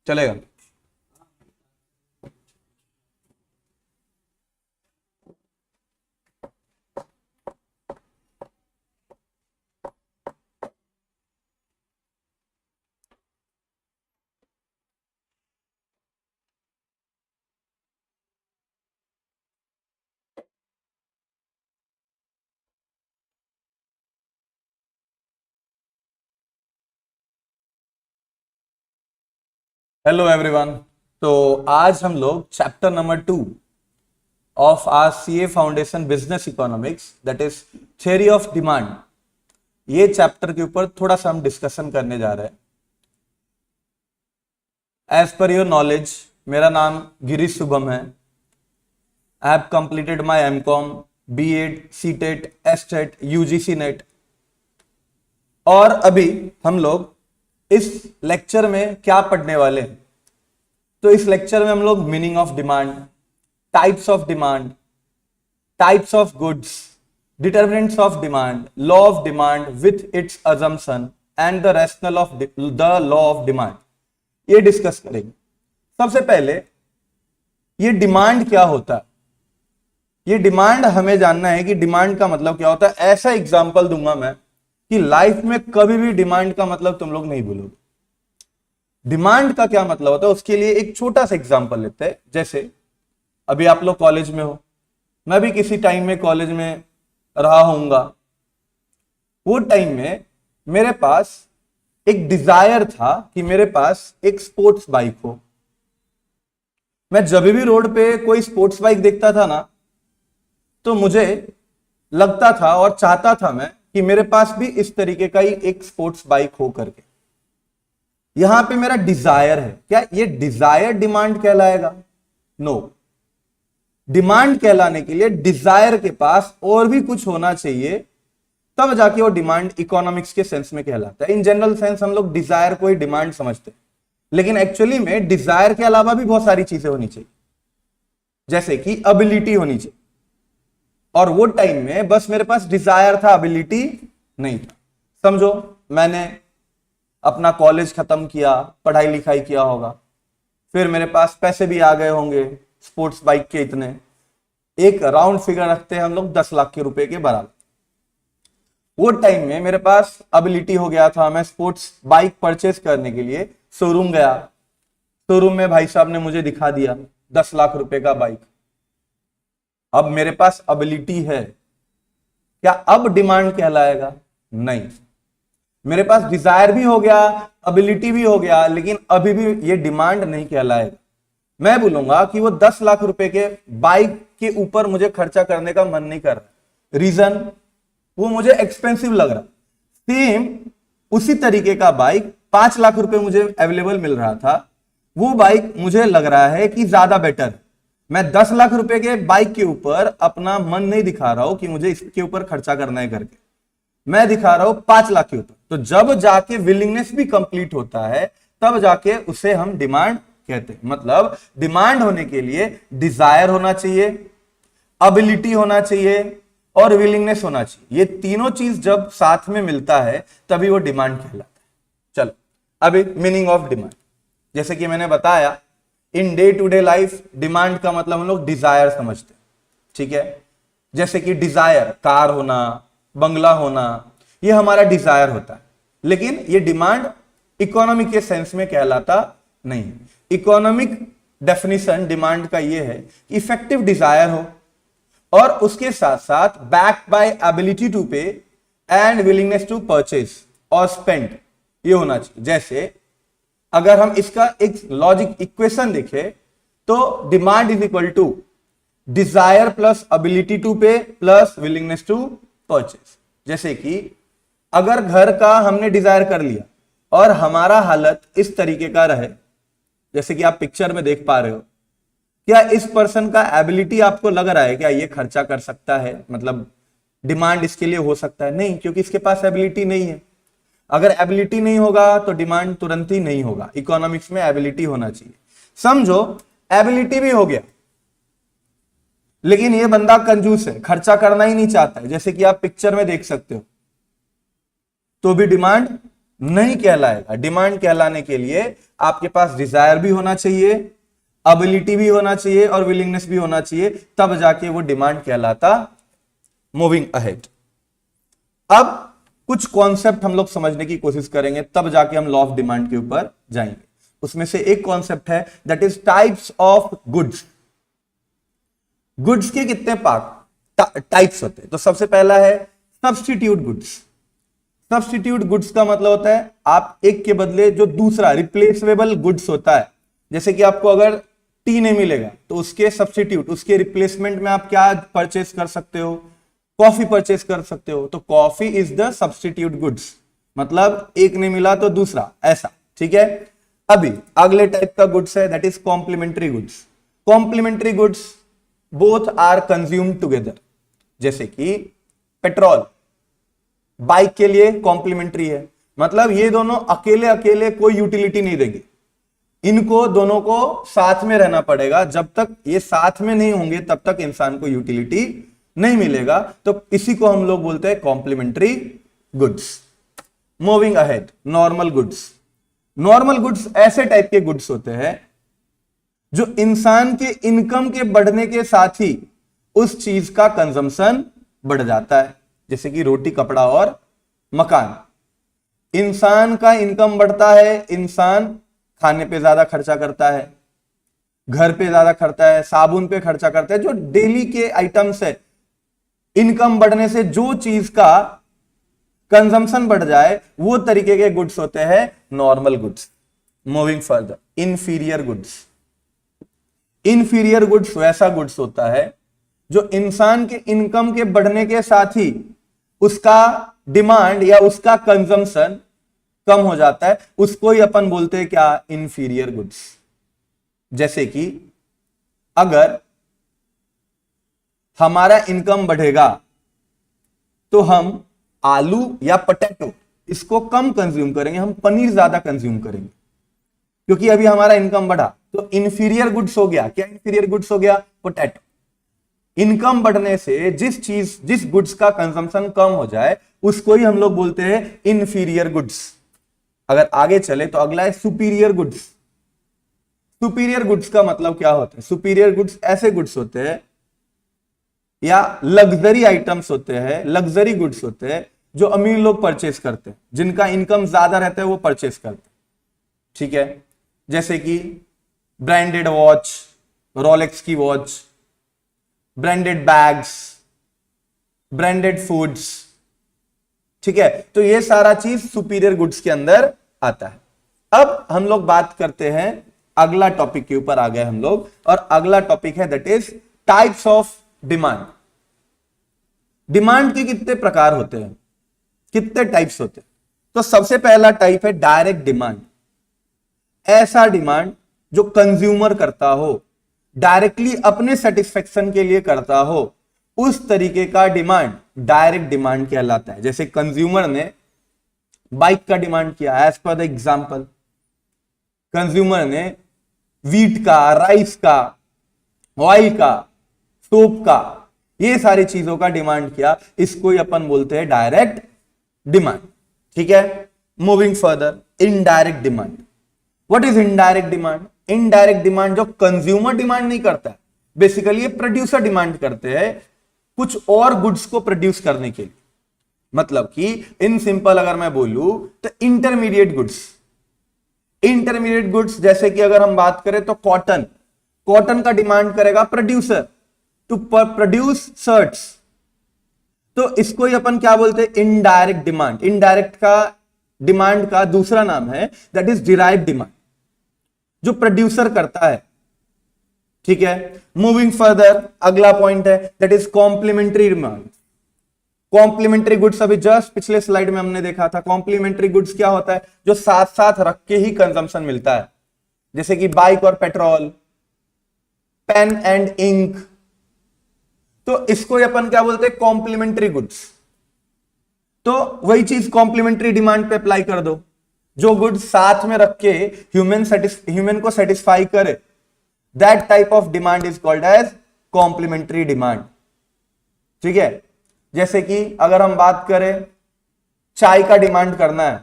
चलेगा। Hello everyone. तो आज हम लोग chapter number 2 of our CA foundation business economics, that is theory of demand, ये चैप्टर के ऊपर थोड़ा सा हम डिस्कशन करने जा रहे हैं। एज पर योर नॉलेज, मेरा नाम गिरीश शुभम है। I have completed my MCom, BEd, CTET, STET, UGC NET. और अभी हम लोग इस लेक्चर में क्या पढ़ने वाले हैं? तो इस लेक्चर में हम लोग meaning of demand, types of demand, types of goods, determinants of demand, law of demand with its assumption and the rational of the law of demand, ये डिस्कस करेंगे। सबसे पहले ये डिमांड क्या होता है? ये डिमांड हमें जानना है कि डिमांड का मतलब क्या होता है। ऐसा एग्जांपल दूंगा मैं कि लाइफ में कभी भी डिमांड का मतलब तुम लोग नहीं भूलोगे। डिमांड का क्या मतलब होता है उसके लिए एक छोटा सा एग्जांपल लेते हैं। जैसे अभी आप लोग कॉलेज में हो, मैं भी किसी टाइम में कॉलेज में रहा होऊंगा। वो टाइम में मेरे पास एक डिजायर था कि मेरे पास एक स्पोर्ट्स बाइक हो। मैं जब भी रोड पे कोई स्पोर्ट्स बाइक देखता था ना, तो मुझे लगता था और चाहता था मैं कि मेरे पास भी इस तरीके का ही एक स्पोर्ट्स बाइक हो करके। यहां पे मेरा डिजायर है। क्या ये डिजायर डिमांड कहलाएगा? नो। डिमांड कहलाने के लिए डिजायर के पास और भी कुछ होना चाहिए, तब जाके वो डिमांड इकोनॉमिक्स के सेंस में कहलाता है। इन जनरल सेंस हम लोग डिजायर को ही डिमांड समझते हैं, लेकिन एक्चुअली में डिजायर के अलावा भी बहुत सारी चीजें होनी चाहिए, जैसे कि एबिलिटी होनी चाहिए। और वो टाइम में बस मेरे पास डिजायर था, एबिलिटी नहीं था। समझो, मैंने अपना कॉलेज खत्म किया, पढ़ाई लिखाई किया होगा, फिर मेरे पास पैसे भी आ गए होंगे स्पोर्ट्स बाइक के इतने, एक राउंड फिगर रखते हैं हम लोग 10 लाख के रुपए के बराबर। वो टाइम में मेरे पास एबिलिटी हो गया था, मैं स्पोर्ट्स बाइक परचेस करने के लिए शोरूम गया। शोरूम में भाई साहब ने मुझे दिखा दिया 10 लाख रुपए का बाइक। अब मेरे पास एबिलिटी है, क्या अब डिमांड कहलाएगा? नहीं। मेरे पास डिजायर भी हो गया, एबिलिटी भी हो गया, लेकिन अभी भी ये डिमांड नहीं कहलाएगा। मैं बोलूंगा कि वो 10 लाख रुपए के बाइक के ऊपर मुझे खर्चा करने का मन नहीं कर रहा। रीजन, वो मुझे एक्सपेंसिव लग रहा। सेम उसी तरीके का बाइक 5 लाख रुपए मुझे अवेलेबल मिल रहा था, वो बाइक मुझे लग रहा है कि ज्यादा बेटर। मैं 10 लाख रुपए के बाइक के ऊपर अपना मन नहीं दिखा रहा हूं कि मुझे इसके ऊपर खर्चा करना है करके, मैं दिखा रहा हूं 5 लाख के ऊपर। तो जब जाके विलिंगनेस भी कंप्लीट होता है, तब जाके उसे हम डिमांड कहते हैं। मतलब डिमांड होने के लिए डिजायर होना चाहिए, एबिलिटी होना चाहिए और विलिंगनेस होना चाहिए। ये तीनों चीज जब साथ में मिलता है तभी वो डिमांड कहलाता है। चलो अभी मीनिंग ऑफ डिमांड, जैसे कि मैंने बताया, in day to day life demand का मतलब हम लोग डिजायर समझते हैं। ठीक है, जैसे कि डिजायर कार होना, बंगला होना, ये हमारा डिजायर होता है, लेकिन ये डिमांड इकोनॉमिक के सेंस में कहलाता नहीं। इकोनॉमिक डेफिनेशन डिमांड का ये है कि इफेक्टिव डिजायर हो और उसके साथ साथ बैक्ड बाय एबिलिटी टू पे एंड विलिंगनेस टू परचेज और स्पेंड, ये होना चाहिए। जैसे अगर हम इसका एक लॉजिक इक्वेशन देखें तो demand is equal to desire plus ability to pay plus willingness to purchase. जैसे कि अगर घर का हमने डिजायर कर लिया और हमारा हालत इस तरीके का रहे, जैसे कि आप पिक्चर में देख पा रहे हो, क्या इस पर्सन का एबिलिटी आपको लग रहा है क्या ये खर्चा कर सकता है? मतलब डिमांड इसके लिए हो सकता है? नहीं, क्योंकि इसके पास एबिलिटी नहीं है। अगर एबिलिटी नहीं होगा तो डिमांड तुरंत ही नहीं होगा। इकोनॉमिक्स में एबिलिटी होना चाहिए। समझो एबिलिटी भी हो गया, लेकिन ये बंदा कंजूस है, खर्चा करना ही नहीं चाहता है, जैसे कि आप पिक्चर में देख सकते हो, तो भी डिमांड नहीं कहलाएगा। डिमांड कहलाने के लिए आपके पास डिजायर भी होना चाहिए, एबिलिटी भी होना चाहिए और विलिंगनेस भी होना चाहिए, तब जाके वो डिमांड कहलाता। मूविंग अहेड, अब कुछ कॉन्सेप्ट हम लोग समझने की कोशिश करेंगे, तब जाके हम लॉ ऑफ डिमांड के ऊपर जाएंगे। उसमें से एक कॉन्सेप्ट है that is types of goods. Goods के कितने टाइप्स होते हैं? तो सबसे पहला है सब्स्टिट्यूट गुड्स। सब्स्टिट्यूट गुड्स का मतलब होता है आप एक के बदले जो दूसरा रिप्लेसेबल गुड्स होता है, जैसे कि आपको अगर टी नहीं मिलेगा तो उसके सब्स्टिट्यूट, उसके रिप्लेसमेंट में आप क्या परचेस कर सकते हो? कॉफी परचेस कर सकते हो। तो coffee is the substitute goods, मतलब एक नहीं मिला तो दूसरा, ऐसा। ठीक है, अभी अगले टाइप का गुड्स है that is complementary goods. Complementary goods both are consumed together, जैसे कि पेट्रोल बाइक के लिए कॉम्प्लीमेंट्री है, मतलब ये दोनों अकेले अकेले कोई यूटिलिटी नहीं देंगे, इनको दोनों को साथ में रहना पड़ेगा। जब तक ये साथ में नहीं होंगे तब तक इंसान को यूटिलिटी नहीं मिलेगा। तो इसी को हम लोग बोलते हैं complementary goods. Moving ahead, normal goods. Normal goods ऐसे टाइप के गुड्स होते हैं जो इंसान के इनकम के बढ़ने के साथ ही उस चीज का कंजम्पशन बढ़ जाता है, जैसे कि रोटी, कपड़ा और मकान। इंसान का इनकम बढ़ता है, इंसान खाने पे ज्यादा खर्चा करता है, घर पे ज्यादा खर्चा है, साबुन पे खर्चा करता है, जो डेली के आइटम्स है। इनकम बढ़ने से जो चीज का कंजम्पशन बढ़ जाए वो तरीके के गुड्स होते हैं normal goods. Moving further, inferior goods. Inferior goods वैसा गुड्स होता है जो इंसान के इनकम के बढ़ने के साथ ही उसका डिमांड या उसका कंजम्पशन कम हो जाता है, उसको ही अपन बोलते हैं क्या? Inferior goods. जैसे कि अगर हमारा इनकम बढ़ेगा तो हम आलू या पोटैटो इसको कम कंज्यूम करेंगे, हम पनीर ज्यादा कंज्यूम करेंगे, क्योंकि अभी हमारा इनकम बढ़ा। तो इंफीरियर गुड्स हो गया क्या? इंफीरियर गुड्स हो गया पोटैटो। इनकम बढ़ने से जिस गुड्स का कंजम्पशन कम हो जाए उसको ही हम लोग बोलते हैं इंफीरियर गुड्स। अगर आगे चले तो अगला है सुपीरियर गुड्स। सुपीरियर गुड्स का मतलब क्या होता है? सुपीरियर गुड्स ऐसे गुड्स होते हैं या लग्जरी आइटम्स होते हैं, लग्जरी गुड्स होते हैं जो अमीर लोग परचेस करते हैं, जिनका इनकम ज्यादा रहता है वो परचेस करते हैं। ठीक है, जैसे कि ब्रांडेड वॉच, रोलेक्स की watch, branded bags, branded foods. ठीक है, तो ये सारा चीज सुपीरियर गुड्स के अंदर आता है। अब हम लोग बात करते हैं अगला टॉपिक के ऊपर आ गए हम लोग, और अगला टॉपिक है that is types of demand. Demand के कितने प्रकार होते हैं, कितने टाइप्स होते हैं? तो सबसे पहला टाइप है डायरेक्ट डिमांड। ऐसा डिमांड जो कंज्यूमर करता हो, डायरेक्टली अपने सेटिस्फेक्शन के लिए करता हो, उस तरीके का डिमांड डायरेक्ट डिमांड कहलाता है। जैसे कंज्यूमर ने बाइक का डिमांड किया, as per the example consumer ने व्हीट का, राइस का, ऑयल का, सोप का, ये सारी चीजों का डिमांड किया, इसको ही अपन बोलते हैं डायरेक्ट डिमांड। ठीक है, moving further, indirect demand. What is indirect demand? Indirect demand जो कंज्यूमर डिमांड नहीं करता है, बेसिकली ये प्रोड्यूसर डिमांड करते हैं कुछ और गुड्स को प्रोड्यूस करने के लिए। मतलब कि इन सिंपल अगर मैं बोलूं तो इंटरमीडिएट गुड्स। इंटरमीडिएट गुड्स जैसे कि अगर हम बात करें तो कॉटन, कॉटन का डिमांड करेगा प्रोड्यूसर टू प्रोड्यूस शर्ट्स, तो इसको ही अपन क्या बोलते हैं? Indirect demand. इनडायरेक्ट का डिमांड का दूसरा नाम है दैट इज डिराइव्ड डिमांड, जो प्रोड्यूसर करता है। ठीक है, मूविंग फर्दर, अगला पॉइंट है that is complementary demand. Complementary goods अभी जस्ट पिछले स्लाइड में हमने देखा था। कॉम्प्लीमेंट्री गुड्स क्या होता है? जो साथ साथ रख के ही कंजम्पशन मिलता है, जैसे कि बाइक और पेट्रोल, पेन एंड इंक, तो इसको अपन क्या बोलते हैं? Complementary goods. तो वही चीज कॉम्प्लीमेंट्री डिमांड पे अप्लाई कर दो, जो गुड्स साथ में रख के ह्यूमन को सेटिस्फाई करे, that type of demand is called as complementary demand. ठीक है, जैसे कि अगर हम बात करें चाय का डिमांड करना है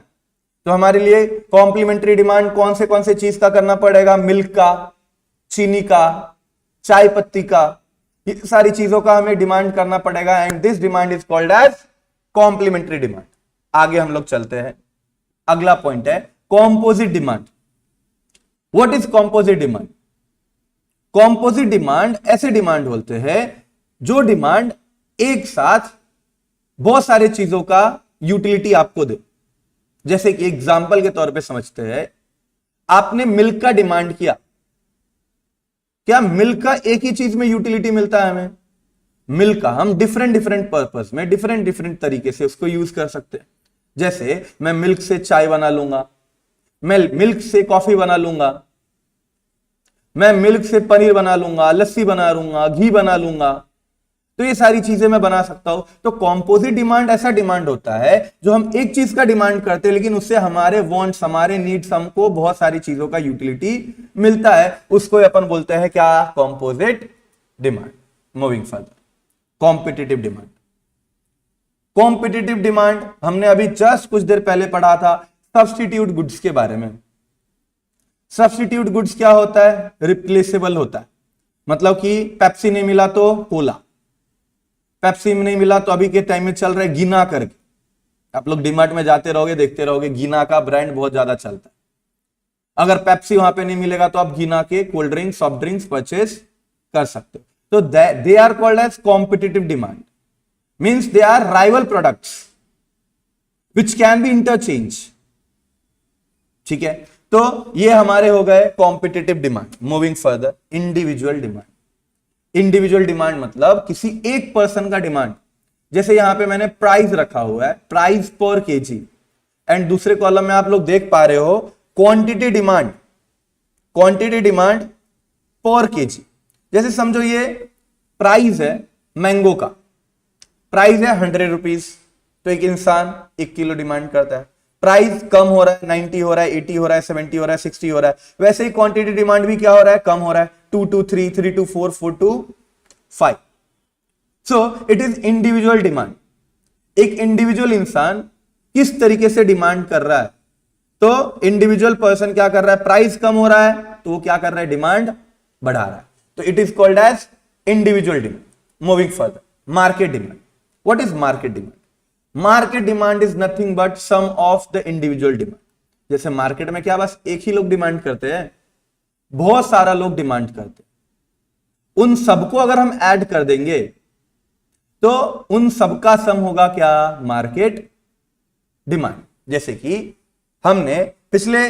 तो हमारे लिए कॉम्प्लीमेंट्री डिमांड कौन से चीज का करना पड़ेगा? मिल्क का, चीनी का, चाय पत्ती का, ये सारी चीजों का हमें डिमांड करना पड़ेगा and this demand is called as complementary demand. आगे हम लोग चलते हैं, अगला पॉइंट है composite demand. What is composite demand? Composite demand ऐसे डिमांड बोलते हैं जो डिमांड एक साथ बहुत सारे चीजों का यूटिलिटी आपको दे। जैसे कि एग्जांपल के तौर पे समझते हैं, आपने मिल्क का डिमांड किया, क्या मिल्क का एक ही चीज में यूटिलिटी मिलता है? हमें मिल्क का हम डिफरेंट पर्पस में डिफरेंट तरीके से उसको यूज कर सकते हैं। जैसे मैं मिल्क से चाय बना लूंगा, मैं मिल्क से कॉफी बना लूंगा, मैं मिल्क से पनीर बना लूंगा, लस्सी बना लूंगा, घी बना लूंगा, तो ये सारी चीजें मैं बना सकता हूं। तो कॉम्पोजिट डिमांड ऐसा डिमांड होता है जो हम एक चीज का डिमांड करते हैं लेकिन उससे हमारे वांट्स, हमारे नीड्स, हमको बहुत सारी चीजों का यूटिलिटी मिलता है, उसको अपन बोलते हैं क्या? Composite demand. Moving further, competitive demand. Competitive demand हमने अभी जस्ट कुछ देर पहले पढ़ा था सब्स्टिट्यूट गुड्स के बारे में। सब्स्टिट्यूट गुड्स क्या होता है? रिप्लेसेबल होता है। मतलब कि पेप्सी नहीं मिला तो कोला, पेप्सी में नहीं मिला तो अभी के टाइम में चल रहा है गीना करके। आप लोग डीमार्ट में जाते रहोगे, देखते रहोगे, गीना का ब्रांड बहुत ज्यादा चलता है। अगर पेप्सी वहां पे नहीं मिलेगा तो आप गीना के cold drinks, soft drinks purchase कर सकते हो। तो they are called as competitive demand, means they are rival products which can be interchange. ठीक है, तो ये हमारे हो गए competitive demand. Moving further, individual demand. Individual demand मतलब किसी एक पर्सन का डिमांड। जैसे यहां पे मैंने प्राइस रखा हुआ है, प्राइस पर केजी, एंड दूसरे कॉलम में आप लोग देख पा रहे हो क्वांटिटी डिमांड, क्वांटिटी डिमांड पर केजी। जैसे समझो ये प्राइस है मैंगो का, प्राइस है 100 रुपीज, तो एक इंसान 1 किलो डिमांड करता है। प्राइस कम हो रहा है, 90 हो रहा है, 80 हो रहा है, 70 हो रहा है, 60 हो रहा है, वैसे ही क्वांटिटी डिमांड भी क्या हो रहा है? कम हो रहा है, 2 to 3, 3 to 4, 4 to 5। So it is individual demand. एक इंडिविजुअल इंसान किस तरीके से डिमांड कर रहा है? तो इंडिविजुअल पर्सन क्या कर रहा है? प्राइस कम हो रहा है तो वो क्या कर रहा है? डिमांड बढ़ा रहा है, तो it is called as individual demand. Moving further, market demand. What is market demand? Market demand is nothing but sum of the individual demand. जैसे मार्केट में क्या बस एक ही लोग डिमांड करते हैं? बहुत सारा लोग डिमांड करते हैं। उन सबको अगर हम ऐड कर देंगे तो उन सबका सम होगा क्या? Market demand. जैसे कि हमने पिछले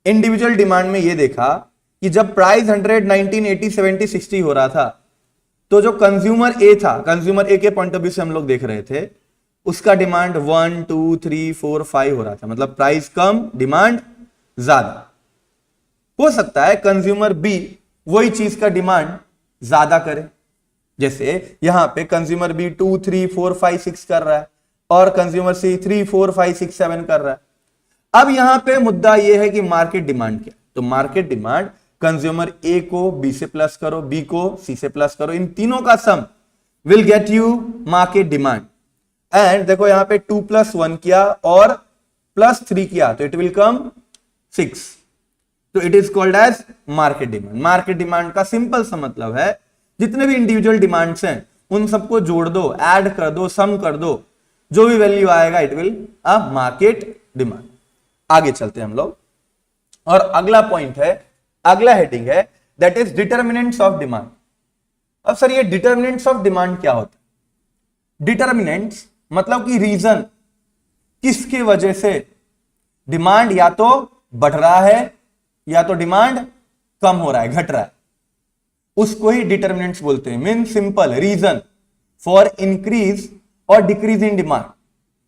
इंडिविजुअल डिमांड में यह देखा कि जब प्राइस 100, 19, 80, 70, 60 हो रहा था तो जो कंज्यूमर ए था, कंज्यूमर ए के पॉइंट ऑफ व्यू से हम लोग देख रहे थे, उसका डिमांड 1, 2, 3, 4, 5 हो रहा था। मतलब प्राइस कम, डिमांड ज्यादा। हो सकता है कंज्यूमर बी वही चीज का डिमांड ज्यादा करे। जैसे यहां पे कंज्यूमर बी 2, 3, 4, 5, 6 कर रहा है और कंज्यूमर सी 3, 4, 5, 6, 7 कर रहा है। अब यहां पे मुद्दा यह है कि मार्केट डिमांड क्या? तो मार्केट डिमांड कंज्यूमर ए को बी से प्लस करो, बी को सी से प्लस करो, इन तीनों का sum will get you market demand. And देखो यहां पे 2 + 1 किया और +3 किया तो इट विल कम 6, तो it is called as market demand. Market demand का सिंपल सा मतलब है जितने भी इंडिविजुअल डिमांड्स हैं उन सबको जोड़ दो, ऐड कर दो, सम कर दो, जो भी वैल्यू आएगा it will a market demand. आगे चलते हैं हम लोग और अगला पॉइंट है, अगला हेडिंग है that is determinants of demand. अब सर ये डिटर्मिनेंट्स ऑफ डिमांड क्या होता है? डिटर्मिनेंट्स मतलब कि रीजन, किसकी वजह से डिमांड या तो बढ़ रहा है या तो डिमांड कम हो रहा है, घट रहा है, उसको ही डिटर्मिनेंट्स बोलते हैं। Mean simple, reason for increase और डिक्रीज इन डिमांड।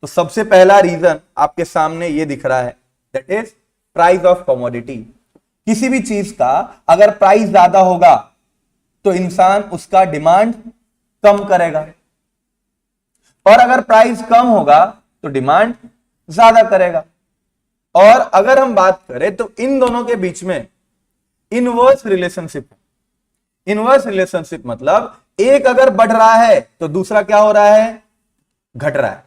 तो सबसे पहला रीजन आपके सामने ये दिख रहा है, that is price of commodity. किसी भी चीज का अगर प्राइस ज्यादा होगा तो इंसान उसका डिमांड कम करेगा, और अगर प्राइस कम होगा तो डिमांड ज्यादा करेगा। और अगर हम बात करें तो इन दोनों के बीच में इनवर्स रिलेशनशिप है। इनवर्स रिलेशनशिप मतलब एक अगर बढ़ रहा है तो दूसरा क्या हो रहा है? घट रहा है।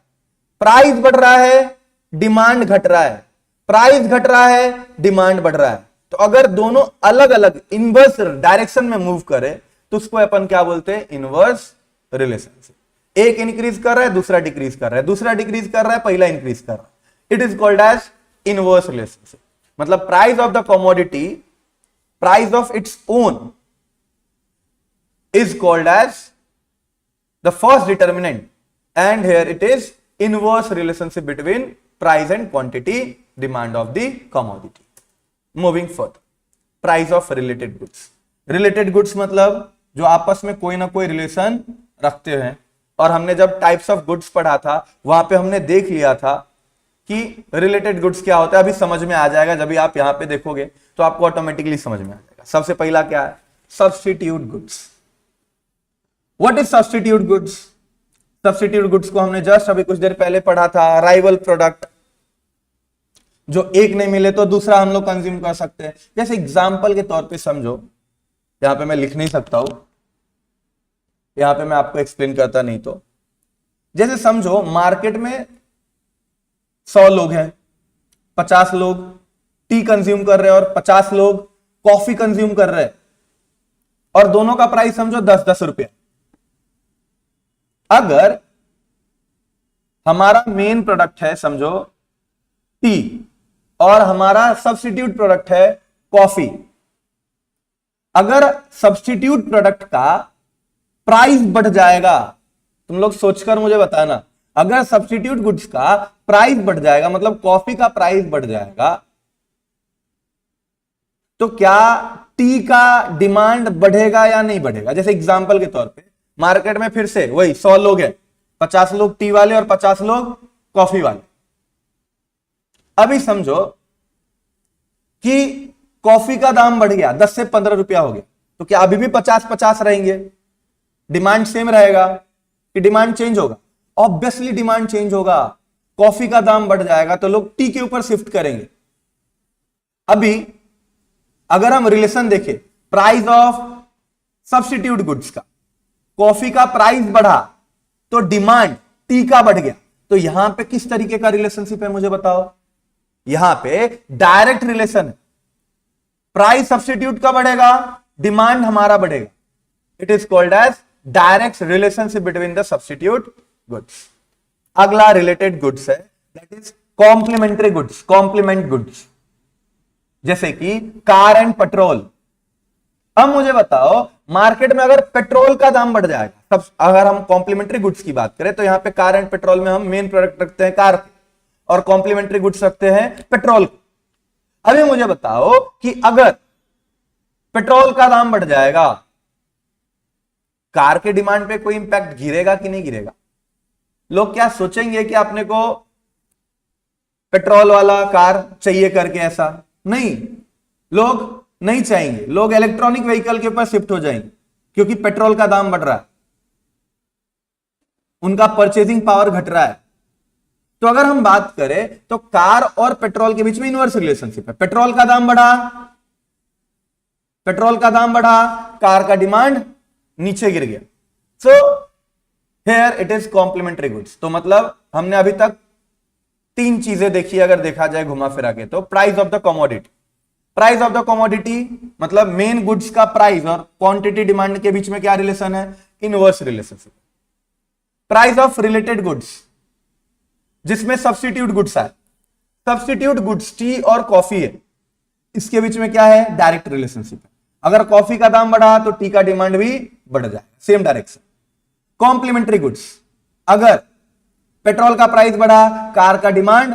प्राइस बढ़ रहा है डिमांड घट रहा है, प्राइस घट रहा है, डिमांड बढ़ रहा है। तो अगर दोनों अलग अलग इनवर्स डायरेक्शन में मूव करे तो उसको अपन क्या बोलते हैं, इनवर्स रिलेशनशिप। एक इंक्रीज कर रहा है, दूसरा डिक्रीज कर रहा है, दूसरा डिक्रीज कर रहा है, पहला इंक्रीज कर रहा है। It is called as inverse relationship. मतलब price of the commodity, price of its own is called as the first determinant, and here it is inverse relationship between price and quantity demand of the commodity. Moving further, price of related goods. Related goods मतलब जो आपस में कोई ना कोई relation रखते हैं। और हमने जब टाइप्स ऑफ गुड्स पढ़ा था वहां पे हमने देख लिया था कि रिलेटेड गुड्स क्या होता है। अभी समझ में आ जाएगा, जब भी आप यहां पे देखोगे तो आपको ऑटोमेटिकली समझ में आ जाएगा। सबसे पहला क्या है, substitute goods. What is substitute goods? Substitute goods को हमने जस्ट अभी कुछ देर पहले पढ़ा था। राइवल प्रोडक्ट, जो एक नहीं मिले तो दूसरा हम लोग कंज्यूम कर सकते हैं। जैसे एग्जांपल के तौर पे समझो, यहां पे मैं लिख नहीं सकता हूं, यहां पे मैं आपको एक्सप्लेन करता नहीं तो। जैसे समझो मार्केट में 100 लोग हैं, 50 लोग टी कंज्यूम कर रहे हैं और 50 लोग कॉफी कंज्यूम कर रहे हैं, और दोनों का प्राइस समझो 10-10 रुपया। अगर हमारा मेन प्रोडक्ट है समझो टी और हमारा सब्स्टिट्यूट प्रोडक्ट है कॉफी, अगर सब्स्टिट्यूट प्रोडक्ट का प्राइस बढ़ जाएगा, तुम लोग सोचकर मुझे बताना, अगर सब्स्टिट्यूट गुड्स का प्राइस बढ़ जाएगा मतलब कॉफी का प्राइस बढ़ जाएगा, तो क्या टी का डिमांड बढ़ेगा या नहीं बढ़ेगा। जैसे एग्जांपल के तौर पे मार्केट में फिर से वही 100 लोग हैं, 50 लोग टी वाले और 50 लोग कॉफी वाले। अभी समझो कि कॉफी का दाम बढ़ गया, 10 से 15 रुपया हो गया, तो क्या अभी भी 50-50 रहेंगे, डिमांड सेम रहेगा कि डिमांड चेंज होगा? ऑब्वियसली डिमांड चेंज होगा। कॉफी का दाम बढ़ जाएगा तो लोग टी के ऊपर शिफ्ट करेंगे। अभी अगर हम रिलेशन देखें प्राइस ऑफ सब्स्टिट्यूट गुड्स का, कॉफी का प्राइस बढ़ा तो डिमांड टी का बढ़ गया, तो यहां पे किस तरीके का रिलेशनशिप है मुझे बताओ। यहां पे डायरेक्ट रिलेशन है, प्राइस सब्स्टिट्यूट का बढ़ेगा, डिमांड हमारा बढ़ेगा। It is called as direct relationship between the substitute goods. अगला रिलेटेड गुड्स है, that is complementary goods, complement goods, जैसे कि कार एंड पेट्रोल। अब मुझे बताओ मार्केट में अगर पेट्रोल का दाम बढ़ जाएगा, तब अगर हम कॉम्प्लीमेंट्री गुड्स की बात करें तो यहां पे कार एंड पेट्रोल में हम मेन प्रोडक्ट रखते हैं कार और कॉम्प्लीमेंट्री गुड्स रखते हैं पेट्रोल। अभी मुझे बताओ कि अगर पेट्रोल का दाम बढ़ जाएगा, कार के डिमांड पे कोई इंपैक्ट गिरेगा कि नहीं गिरेगा? लोग क्या सोचेंगे कि आपने को पेट्रोल वाला कार चाहिए करके? ऐसा नहीं, लोग नहीं चाहेंगे, लोग इलेक्ट्रॉनिक व्हीकल के ऊपर शिफ्ट हो जाएंगे क्योंकि पेट्रोल का दाम बढ़ रहा है, उनका परचेजिंग पावर घट रहा है। तो अगर हम बात करें तो कार और पेट्रोल के बीच में इनवर्स रिलेशनशिप है। पेट्रोल का दाम बढ़ा, पेट्रोल का दाम बढ़ा, कार का डिमांड नीचे गिर गया। So here it is complementary goods. तो मतलब हमने अभी तक 3 चीजें देखी, अगर देखा जाए घुमा फिरा के, तो price of the commodity, price of the commodity मतलब मेन गुड्स का प्राइस और क्वांटिटी डिमांड के बीच में क्या रिलेशन है? Inverse relationship. Price of related goods जिसमें सब्स्टिट्यूट गुड्स है, सब्स्टिट्यूट गुड्स टी और कॉफी है, इसके बीच में क्या है? डायरेक्ट रिलेशनशिप है। अगर कॉफी का दाम बढ़ा तो टी का डिमांड भी बढ़ जाएगा, सेम डायरेक्शन। कॉम्प्लीमेंट्री गुड्स, अगर पेट्रोल का प्राइस बढ़ा, कार का डिमांड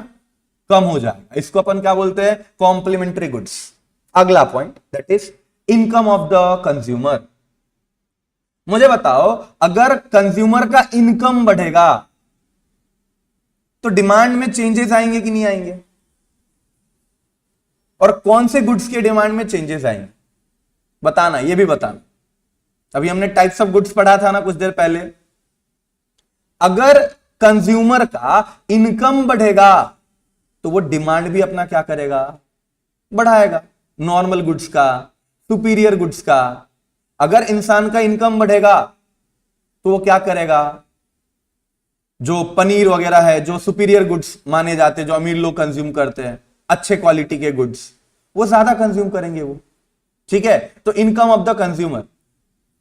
कम हो जाएगा, इसको अपन क्या बोलते हैं? Complementary goods. अगला point that is income of the consumer. मुझे बताओ अगर कंज्यूमर का इनकम बढ़ेगा तो डिमांड में चेंजेस आएंगे कि नहीं आएंगे? और कौन से गुड्स के डिमांड में चेंजेस आएंगे बताना, ये भी बताना। अभी हमने टाइप्स ऑफ गुड्स पढ़ा था ना कुछ देर पहले। अगर कंज्यूमर का इनकम बढ़ेगा तो वो डिमांड भी अपना क्या करेगा? बढ़ाएगा। नॉर्मल गुड्स का, सुपीरियर गुड्स का। अगर इंसान का इनकम बढ़ेगा तो वो क्या करेगा? जो पनीर वगैरह है, जो सुपीरियर गुड्स माने जाते हैं, जो अमीर लोग कंज्यूम करते हैं, अच्छे क्वालिटी के गुड्स, वो ज्यादा कंज्यूम करेंगे वो। ठीक है, तो इनकम ऑफ द कंज्यूमर।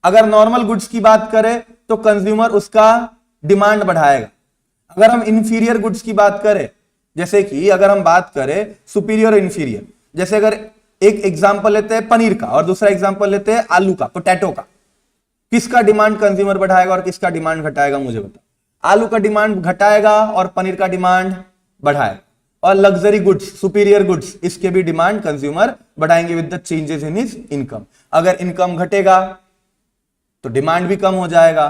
अगर नॉर्मल गुड्स की बात करें तो कंज्यूमर उसका डिमांड बढ़ाएगा। अगर हम इंफीरियर गुड्स की बात करें, जैसे कि अगर हम बात करें सुपीरियर और इंफीरियर, जैसे अगर एक एग्जांपल लेते हैं पनीर का और दूसरा एग्जांपल लेते हैं आलू का, पोटैटो का, किसका डिमांड कंज्यूमर बढ़ाएगा और किसका डिमांड घटाएगा, मुझे बताओ। आलू का डिमांड घटाएगा और पनीर का डिमांड बढ़ाएगा। और लग्जरी गुड्स, सुपीरियर गुड्स, इसके भी डिमांड कंज्यूमर बढ़ाएंगे with the changes in his income. अगर इनकम घटेगा तो डिमांड भी कम हो जाएगा,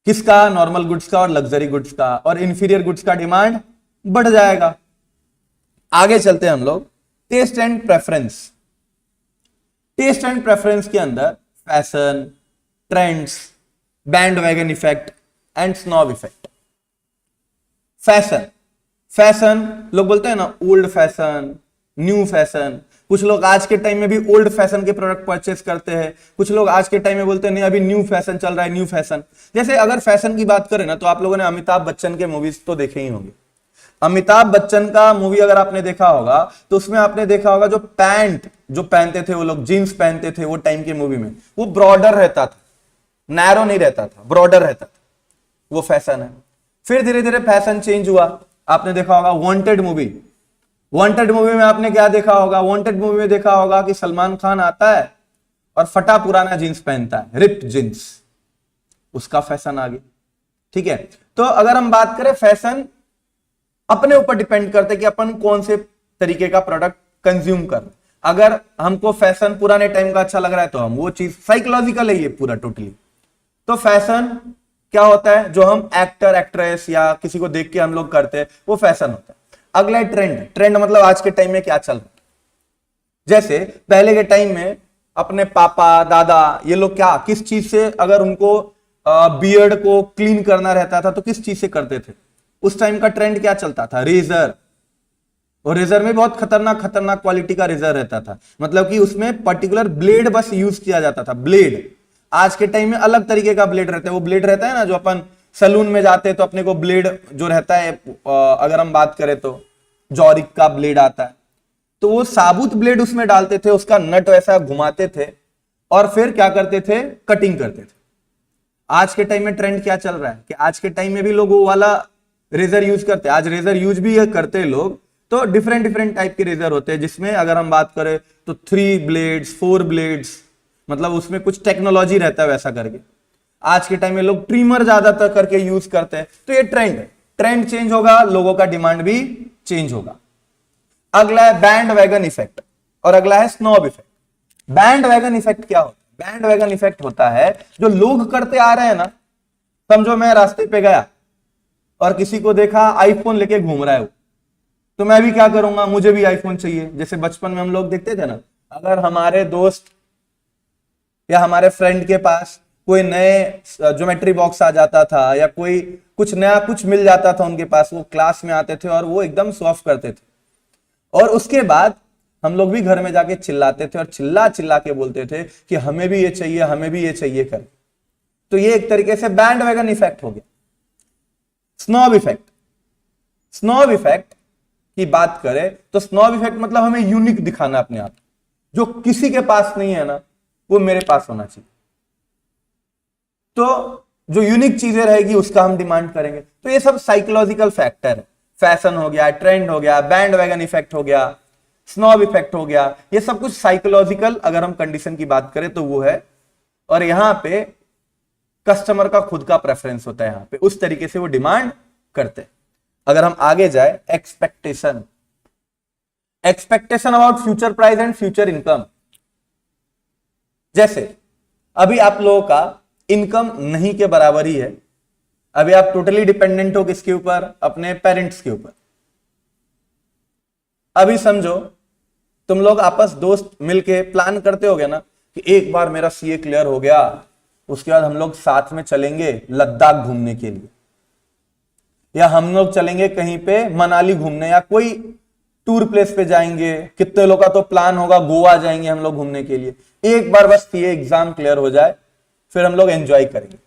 किसका, नॉर्मल गुड्स का और लग्जरी गुड्स का, और इंफीरियर गुड्स का डिमांड बढ़ जाएगा। आगे चलते हैं हम लोग, taste and preference. Taste and preference के अंदर fashion, trends, bandwagon effect and snob effect. Fashion, fashion लोग बोलते हैं ना ओल्ड फैशन, न्यू फैशन। कुछ लोग आज के टाइम में भी ओल्ड फैशन के प्रोडक्ट परचेस करते हैं, कुछ लोग आज के टाइम में बोलते हैं नहीं अभी न्यू फैशन चल रहा है, न्यू फैशन। जैसे अगर फैशन की बात करें ना, तो आप लोगों ने अमिताभ बच्चन के मूवीज तो देखे ही होंगे। अमिताभ बच्चन का मूवी अगर आपने देखा होगा तो उसमें आपने देखा होगा जो पैंट जो पहनते थे वो लोग, जीन्स पहनते थे वो टाइम के मूवी में, वो ब्रॉडर रहता था, नैरो नहीं रहता था, ब्रॉडर रहता था, वो फैशन है। फिर धीरे धीरे फैशन चेंज हुआ। आपने देखा होगा वांटेड मूवी, वांटेड मूवी में आपने क्या देखा होगा, वांटेड मूवी में देखा होगा कि सलमान खान आता है और फटा पुराना जींस पहनता है, रिप्ड जींस, उसका फैशन आ गया। ठीक है, तो अगर हम बात करें फैशन अपने ऊपर डिपेंड करते हैं कि अपन कौन से तरीके का प्रोडक्ट कंज्यूम कर। अगर हमको फैशन पुराने टाइम का अच्छा लग रहा है तो हम वो चीज, साइकोलॉजिकल है ये पूरा टोटली। तो फैशन क्या होता है, जो हम एक्टर एक्ट्रेस या किसी को देख के हम लोग करते हैं, वो फैशन होता है। अगला है ट्रेंड। ट्रेंड मतलब आज के टाइम में क्या चल रहा है। जैसे पहले के टाइम में अपने पापा दादा ये लोग क्या, किस चीज से, अगर उनको बियर्ड को क्लीन करना रहता था तो किस चीज से करते थे। उस टाइम का ट्रेंड क्या चलता था, रेजर। और रेजर में बहुत खतरनाक खतरनाक क्वालिटी का रेजर रहता था, मतलब कि उसमें पर्टिकुलर ब्लेड बस यूज किया जाता था, ब्लेड। आज के टाइम में अलग तरीके का ब्लेड रहता है। वो ब्लेड रहता है ना जो अपन सैलून में जाते हैं तो अपने को ब्लेड जो रहता है, अगर हम बात करें तो जॉरिक का ब्लेड आता है, तो वो साबुत ब्लेड उसमें डालते थे, उसका नट वैसा घुमाते थे और फिर क्या करते थे, कटिंग करते थे। आज के टाइम में ट्रेंड क्या चल रहा है कि आज के टाइम में भी लोग वो वाला रेजर यूज करते हैं। आज रेजर यूज भी करते हैं लोग, तो डिफरेंट डिफरेंट टाइप के रेजर होते हैं, जिसमें अगर हम बात करें तो 3 ब्लेड्स 4 ब्लेड्स, मतलब उसमें कुछ टेक्नोलॉजी रहता है वैसा करके। आज के टाइम में लोग ट्रिमर ज्यादातर करके यूज करते हैं। तो ये ट्रेंड है, ट्रेंड चेंज होगा, लोगों का डिमांड भी चेंज होगा। अगला है बैंड वैगन इफेक्ट और अगला है snob effect. Band wagon effect क्या होता है, बैंड वैगन इफेक्ट होता है जो लोग करते आ रहे हैं ना। समझो मैं रास्ते पे गया और किसी को देखा आईफोन लेके घूम रहा है वो, तो मैं भी क्या करूंगा, मुझे भी आईफोन चाहिए। जैसे बचपन में हम लोग देखते थे ना, अगर हमारे दोस्त या हमारे फ्रेंड के पास कोई नए ज्योमेट्री बॉक्स आ जाता था या कोई कुछ नया कुछ मिल जाता था उनके पास, वो क्लास में आते थे और वो एकदम शो ऑफ करते थे, और उसके बाद हम लोग भी घर में जाके चिल्लाते थे और चिल्ला चिल्ला के बोलते थे कि हमें भी ये चाहिए, हमें भी ये चाहिए कर। तो ये एक तरीके से बैंड वैगन इफेक्ट हो गया। स्नॉब इफेक्ट, स्नॉब इफेक्ट की बात करें तो स्नॉब इफेक्ट मतलब हमें यूनिक दिखाना अपने आप, जो किसी के पास नहीं है ना वो मेरे पास होना चाहिए। तो जो यूनिक चीजें रहेगी उसका हम डिमांड करेंगे। तो ये सब साइकोलॉजिकल फैक्टर है। फैशन हो गया, ट्रेंड हो गया, बैंड वैगन इफेक्ट हो गया, स्नॉब इफेक्ट हो गया, ये सब कुछ साइकोलॉजिकल अगर हम कंडीशन की बात करें तो वो है। और यहां पे कस्टमर का खुद का प्रेफरेंस होता है, यहां पे उस तरीके से वो डिमांड करते हैं। अगर हम आगे जाए, expectation, expectation about future price and future income. जैसे अभी आप लोगों का इनकम नहीं के बराबर ही है, अभी आप टोटली डिपेंडेंट हो किसके ऊपर, अपने पेरेंट्स के ऊपर। अभी समझो तुम लोग आपस दोस्त मिलके प्लान करते होगे ना कि एक बार मेरा सीए क्लियर हो गया, उसके बाद हम लोग साथ में चलेंगे लद्दाख घूमने के लिए, या हम लोग चलेंगे कहीं पे मनाली घूमने, या कोई टूर प्लेस पे जाएंगे। कितने लोग का तो प्लान होगा गोवा जाएंगे हम लोग घूमने के लिए। एक बार बस ये एग्जाम क्लियर हो जाए फिर हम लोग एंजॉय करेंगे।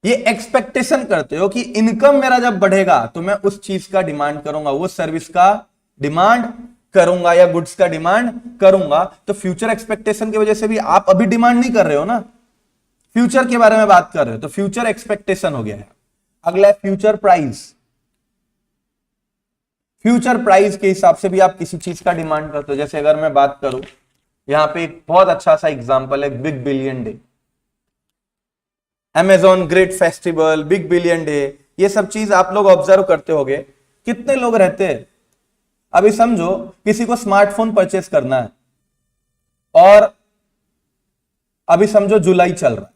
ये एक्सपेक्टेशन करते हो कि इनकम मेरा जब बढ़ेगा तो मैं उस चीज का डिमांड करूंगा, वो सर्विस का डिमांड करूंगा या गुड्स का डिमांड करूंगा। तो फ्यूचर एक्सपेक्टेशन की वजह से भी आप अभी डिमांड नहीं कर रहे हो ना, फ्यूचर के बारे में बात कर रहे हो, तो फ्यूचर एक्सपेक्टेशन हो गया है। अगला है फ्यूचर प्राइस। फ्यूचर प्राइस के हिसाब से भी आप किसी चीज का डिमांड करते हो। जैसे अगर मैं बात करूं, यहां पे एक बहुत अच्छा सा एग्जांपल है big billion day, Amazon great festival, big billion day, ये सब चीज आप लोग ऑब्जर्व करते होंगे। कितने लोग रहते हैं, अभी समझो किसी को स्मार्टफोन परचेस करना है और अभी समझो जुलाई चल रहा है।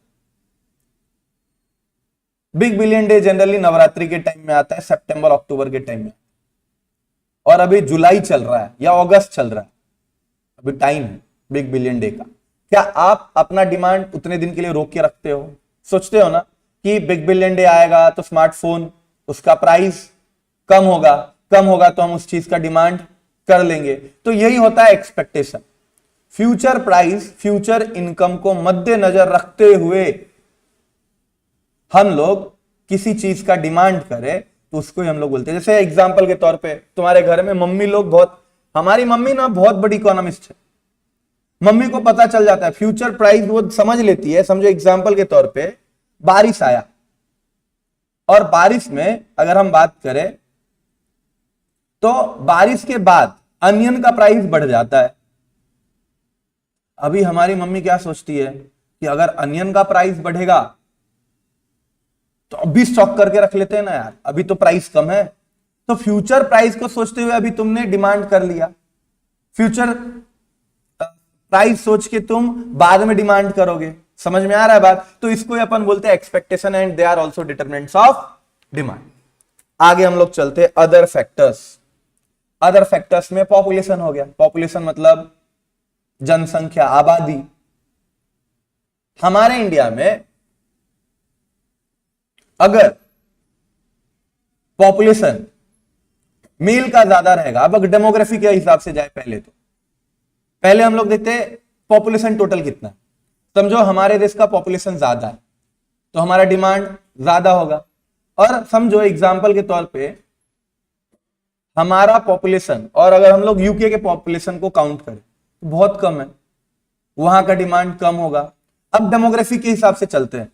Big billion day generally Navratri के टाइम में आता है, सितंबर अक्टूबर के टाइम में, और अभी जुलाई चल रहा है या अगस्त चल रहा है, अभी टाइम है बिग बिलियन डे का। क्या आप अपना डिमांड उतने दिन के लिए रोक के रखते हो? सोचते हो ना कि बिग बिलियन डे आएगा तो स्मार्टफोन, उसका प्राइस कम होगा तो हम उस चीज का डिमांड कर लेंगे। तो यही होता है expectation. Future price, future income को मद्देनजर रखते हुए हम लोग किसी चीज का डिमांड करें तो उसको ही हम लोग बोलते हैं। जैसे एग्जांपल के तौर पे तुम्हारे घर में मम्मी लोग हमारी मम्मी ना बहुत बड़ी इकोनॉमिस्ट है, मम्मी को पता चल जाता है फ्यूचर प्राइस, वो समझ लेती है। समझो एग्जांपल के तौर पे बारिश आया और बारिश में अगर हम बात करें तो बारिश के बाद अनियन का प्राइस बढ़ जाता है। अभी हमारी मम्मी क्या सोचती है कि अगर अनियन का प्राइस बढ़ेगा तो अभी स्टॉक करके रख लेते हैं ना यार, अभी तो प्राइस कम है। तो फ्यूचर प्राइस को सोचते हुए अभी तुमने डिमांड कर लिया, फ्यूचर प्राइस सोच के तुम बाद में डिमांड करोगे। समझ में आ रहा है बात? तो इसको ही अपन बोलते हैं expectation, and they are also determinants of demand. आगे हम लोग चलते हैं अदर फैक्टर्स। अदर फैक्टर्स में पॉपुलेशन हो गया। पॉपुलेशन मतलब जनसंख्या, आबादी। हमारे इंडिया में अगर पॉपुलेशन मेल का ज्यादा रहेगा, अब अगर डेमोग्राफी के हिसाब से जाए पहले हम लोग देखते हैं पॉपुलेशन टोटल कितना है। समझो हमारे देश का पॉपुलेशन ज्यादा है तो हमारा डिमांड ज्यादा होगा। और समझो एग्जांपल के तौर पे हमारा पॉपुलेशन, और अगर हम लोग यूके के पॉपुलेशन को काउंट करें तो बहुत कम है, वहां का डिमांड कम होगा। अब डेमोग्राफी के हिसाब से चलते हैं,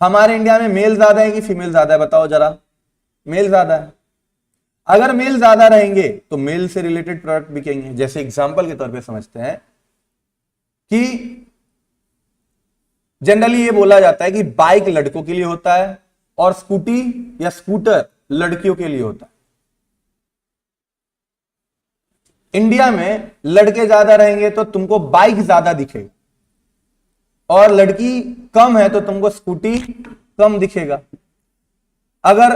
हमारे इंडिया में मेल ज्यादा है कि फीमेल ज्यादा है? बताओ जरा। मेल ज्यादा है। अगर मेल ज्यादा रहेंगे तो मेल से रिलेटेड प्रोडक्ट बिकेंगे। जैसे एग्जांपल के तौर पे समझते हैं कि जनरली ये बोला जाता है कि बाइक लड़कों के लिए होता है और स्कूटी या स्कूटर लड़कियों के लिए होता है। इंडिया में लड़के ज्यादा रहेंगे तो तुमको बाइक ज्यादा दिखेगा, और लड़की कम है तो तुमको स्कूटी कम दिखेगा। अगर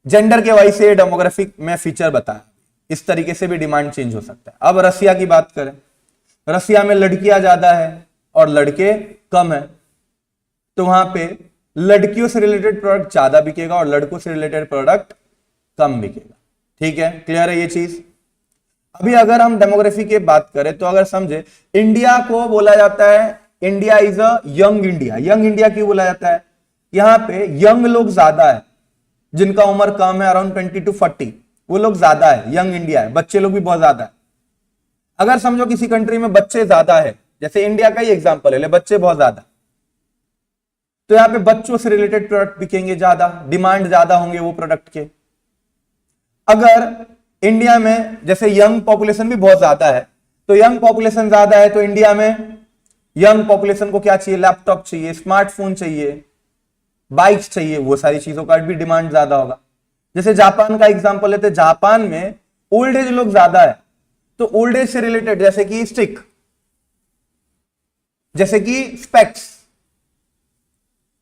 जेंडर के वाइज से डेमोग्राफिक में फीचर बताया, इस तरीके से भी डिमांड चेंज हो सकता है। अब रसिया की बात करें, रसिया में लड़कियां ज्यादा है और लड़के कम है, तो वहां पे लड़कियों से रिलेटेड प्रोडक्ट ज्यादा बिकेगा और लड़कों से रिलेटेड प्रोडक्ट कम बिकेगा। ठीक है, क्लियर है ये चीज? अभी अगर हम डेमोग्राफी की बात करें तो अगर समझे, इंडिया को बोला जाता है India is a young India. Young India क्यों बोला जाता है? यहां पे यंग लोग ज्यादा है, जिनका उम्र कम है, अराउंड 20 to 40, वो लोग ज्यादा है, यंग इंडिया है। बच्चे लोग भी बहुत ज्यादा है। अगर समझो किसी कंट्री में बच्चे ज्यादा है, जैसे इंडिया का ही एग्जांपल है, बच्चे बहुत ज्यादा, तो यहां पे बच्चों से रिलेटेड प्रोडक्ट बिकेंगे ज्यादा, डिमांड ज्यादा होंगे वो प्रोडक्ट के। अगर इंडिया में जैसे यंग पॉपुलेशन भी बहुत ज्यादा है, तो यंग पॉपुलेशन ज्यादा है तो इंडिया में यंग पॉपुलेशन को क्या चाहिए? लैपटॉप चाहिए, स्मार्टफोन चाहिए, बाइक्स चाहिए, वो सारी चीजों का भी डिमांड ज्यादा होगा। जैसे जापान का एग्जांपल लेते, जापान में ओल्ड एज लोग ज्यादा है, तो ओल्ड एज से रिलेटेड जैसे कि स्टिक, जैसे कि स्पेक्स,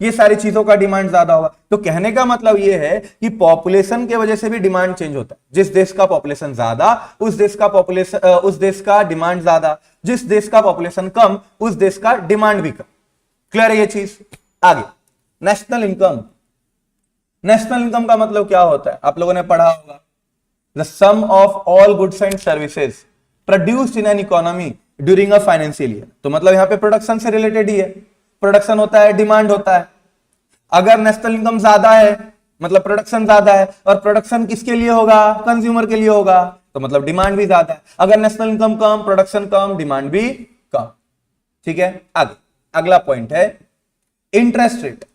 ये सारी चीजों का डिमांड ज्यादा होगा। तो कहने का मतलब ये है कि पॉपुलेशन के वजह से भी डिमांड चेंज होता है। जिस देश का पॉपुलेशन ज्यादा, उस देश का डिमांड ज्यादा, जिस देश का पॉपुलेशन कम, उस देश का डिमांड भी कम। क्लियर है ये चीज? आगे नेशनल इनकम। नेशनल इनकम का मतलब क्या होता है? आप लोगों ने पढ़ा होगा, the sum of all goods and services produced in an economy during a financial year. तो मतलब यहां पे प्रोडक्शन से रिलेटेड ही है, प्रोडक्शन होता है, डिमांड होता है। अगर नेशनल इनकम ज्यादा है मतलब प्रोडक्शन ज्यादा है, और प्रोडक्शन किसके लिए होगा, कंज्यूमर के लिए होगा, तो मतलब डिमांड भी ज्यादा है। अगर नेशनल इनकम कम, प्रोडक्शन कम, डिमांड भी कम। ठीक है, आगे अगला पॉइंट है इंटरेस्ट रेट।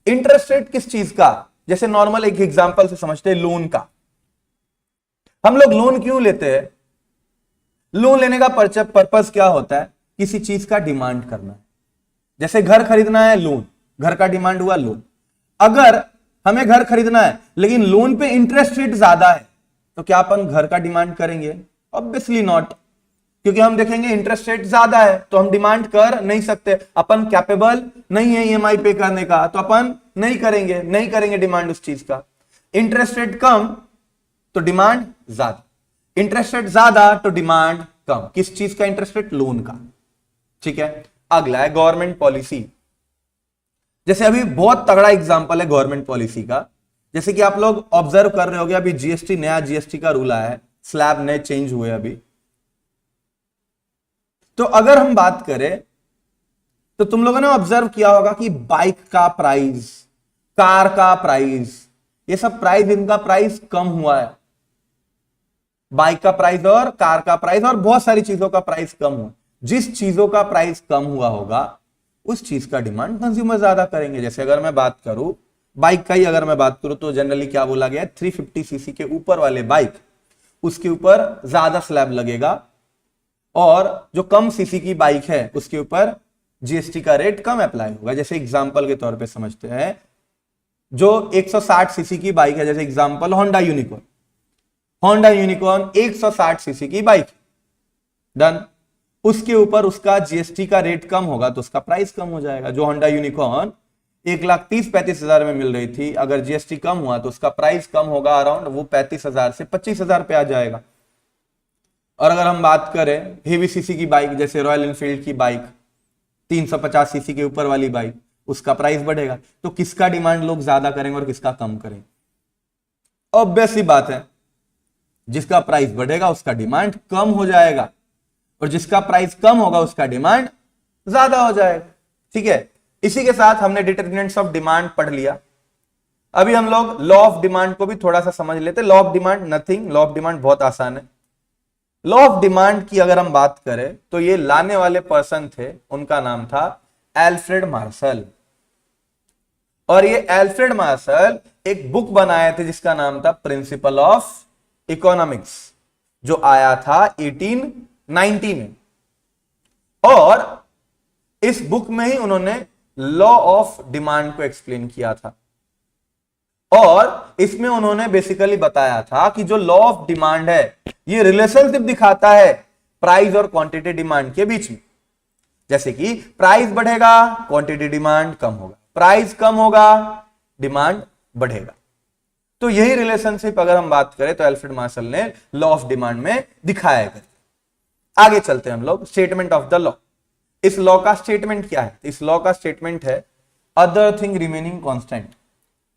इंटरेस्ट रेट किस चीज का, जैसे नॉर्मल एक एग्जांपल से समझते हैं लोन का। हम लोग लोन क्यों लेते हैं, लोन लेने का पर्पस क्या होता है, किसी चीज का डिमांड करना है। जैसे घर खरीदना है, लोन, घर का डिमांड हुआ लोन। अगर हमें घर खरीदना है लेकिन लोन पे इंटरेस्ट रेट ज्यादा है, तो क्या अपन घर का डिमांड करेंगे, ऑब्वियसली नॉट, क्योंकि हम देखेंगे इंटरेस्ट रेट ज्यादा है तो हम डिमांड कर नहीं सकते, अपन कैपेबल नहीं है ईएमआई पे करने का, तो अपन नहीं करेंगे डिमांड उस चीज का। इंटरेस्ट रेट कम तो डिमांड ज्यादा, इंटरेस्ट रेट ज्यादा तो डिमांड कम। किस चीज का इंटरेस्ट रेट, लोन का। ठीक है, अगला है गवर्नमेंट पॉलिसी। जैसे अभी बहुत तगड़ा एग्जांपल है गवर्नमेंट पॉलिसी का, जैसे कि आप लोग ऑब्जर्व कर रहे होगे अभी जीएसटी, नया जीएसटी का रूल आया है, स्लैब नए चेंज हुए अभी। तो अगर हम बात करें तो तुम लोगों ने ऑब्जर्व किया होगा कि बाइक का प्राइस, कार का प्राइस, ये सब प्राइस, इनका प्राइस कम हुआ है। बाइक का प्राइस और कार का प्राइस और बहुत सारी चीजों का प्राइस कम हुआ। जिस चीजों का प्राइस कम हुआ होगा उस चीज का डिमांड कंज्यूमर ज्यादा करेंगे। जैसे अगर मैं बात करूं बाइक का ही, अगर मैं बात करूं तो जनरली क्या बोला गया है, 350 सीसी के ऊपर वाले बाइक, उसके ऊपर ज्यादा स्लैब लगेगा, और जो कम सीसी की बाइक है उसके ऊपर जीएसटी का रेट कम अप्लाई होगा। जैसे एग्जांपल के तौर पे समझते हैं, जो 160 सीसी की बाइक है, जैसे एग्जांपल होंडा यूनिकॉर्न, 160 सीसी की बाइक, डन, उसके ऊपर उसका जीएसटी का रेट कम होगा तो उसका प्राइस कम हो जाएगा। जो होंडा यूनिकॉर्न 1,30,35,000 में मिल रही थी, अगर जीएसटी कम हुआ तो उसका प्राइस कम होगा, अराउंड वो 35,000 से 25,000 पे आ जाएगा। और अगर हम बात करें हेवी सीसी की बाइक, जैसे रॉयल एनफील्ड की बाइक 350 सीसी के ऊपर वाली बाइक, उसका प्राइस बढ़ेगा। तो किसका डिमांड लोग ज्यादा करेंगे और किसका कम करेंगे, ऑब्वियस सी बात है, जिसका प्राइस बढ़ेगा उसका डिमांड कम हो जाएगा, और जिसका प्राइस कम होगा उसका डिमांड ज्यादा हो जाएगा। ठीक है, इसी के साथ हमने डिटरमिनेंट्स ऑफ डिमांड पढ़ लिया। अभी हम लोग लॉ ऑफ डिमांड को भी थोड़ा सा समझ लेते हैं। Law of demand nothing, law of demand बहुत आसान है। लॉ ऑफ डिमांड की अगर हम बात करें तो ये लाने वाले पर्सन थे, उनका नाम था एल्फ्रेड मार्शल। और ये एल्फ्रेड मार्शल एक बुक बनाए थे जिसका नाम था प्रिंसिपल ऑफ इकोनॉमिक्स, जो आया था 1890 में। और इस बुक में ही उन्होंने लॉ ऑफ डिमांड को एक्सप्लेन किया था, और इसमें उन्होंने बेसिकली बताया था कि जो लॉ ऑफ डिमांड है ये रिलेशनशिप दिखाता है प्राइस और क्वांटिटी डिमांड के बीच में। जैसे कि प्राइस बढ़ेगा, क्वांटिटी डिमांड कम होगा, प्राइस कम होगा, डिमांड बढ़ेगा। तो यही रिलेशनशिप अगर हम बात करें तो एल्फ्रेड मार्शल ने लॉ ऑफ डिमांड में दिखाया है। आगे चलते हैं हम लोग, स्टेटमेंट ऑफ द लॉ। इस लॉ का स्टेटमेंट क्या है, इस लॉ का स्टेटमेंट है अदर थिंग रिमेनिंग कांस्टेंट।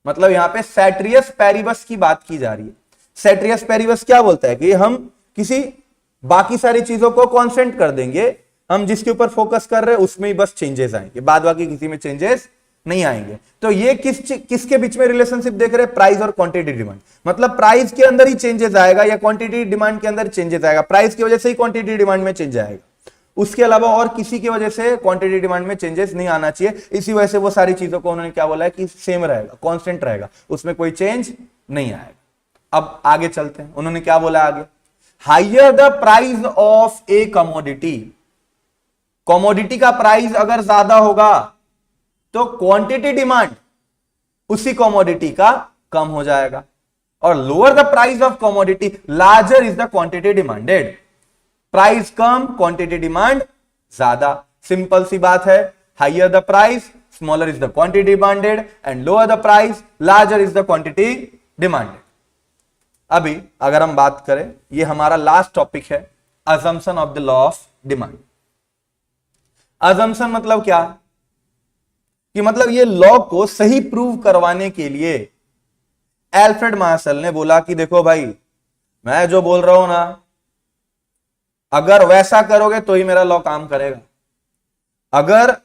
मतलब यहां पे सेट्रियस पेरिबस की बात की जा रही है। सेट्रियस पेरिबस क्या बोलता है कि हम किसी बाकी सारी चीजों को कांस्टेंट कर देंगे, हम जिसके ऊपर फोकस कर रहे हैं उसमें ही बस चेंजेस आएंगे, बाद बाकी किसी में चेंजेस नहीं आएंगे। तो ये किसके बीच में रिलेशनशिप देख रहे हैं, प्राइस और क्वांटिटी डिमांड। मतलब प्राइस के अंदर ही चेंजेस आएगा या क्वांटिटी डिमांड के अंदर चेंजेस आएगा, प्राइस की वजह से ही क्वांटिटी डिमांड में चेंज आएगा, उसके अलावा और किसी की वजह से क्वांटिटी डिमांड में चेंजेस नहीं आना चाहिए। इसी वजह से वो सारी चीजों को उन्होंने क्या बोला है कि सेम रहेगा, कांस्टेंट रहेगा, उसमें कोई चेंज नहीं आएगा। अब आगे चलते हैं, उन्होंने क्या बोला आगे, higher the price of a commodity, commodity का प्राइस अगर ज्यादा होगा तो क्वांटिटी डिमांड उसी कमोडिटी का कम हो जाएगा, और lower the price of commodity larger is the quantity demanded. Price come, quantity demand ज्यादा, सिंपल सी बात है। Higher the price, smaller is the quantity demanded, and lower the price, larger is the quantity demanded. अभी अगर हम बात करें, ये हमारा लास्ट टॉपिक है, assumption of the law of demand. Assumption मतलब क्या, कि मतलब ये लॉ को सही प्रूव करवाने के लिए एल्फ्रेड मार्शल ने बोला कि देखो भाई, मैं जो बोल रहा हूं ना, अगर वैसा करोगे तो ही मेरा लॉ काम करेगा, अगर